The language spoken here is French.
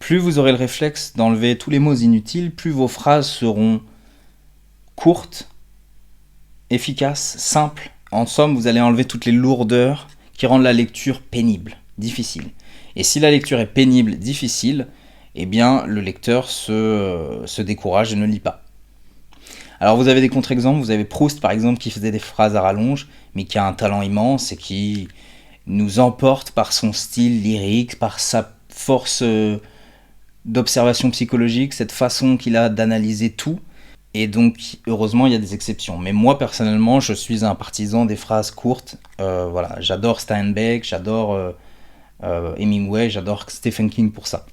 plus vous aurez le réflexe d'enlever tous les mots inutiles, plus vos phrases seront courtes, efficaces, simples. En somme, vous allez enlever toutes les lourdeurs qui rendent la lecture pénible, difficile. Et si la lecture est pénible, difficile, eh bien le lecteur se décourage et ne lit pas. Alors vous avez des contre-exemples, vous avez Proust par exemple qui faisait des phrases à rallonge, mais qui a un talent immense et qui nous emporte par son style lyrique, par sa force d'observation psychologique, cette façon qu'il a d'analyser tout. Et donc, heureusement, il y a des exceptions. Mais moi, personnellement, je suis un partisan des phrases courtes. Voilà, j'adore Steinbeck, j'adore Hemingway, j'adore Stephen King pour ça.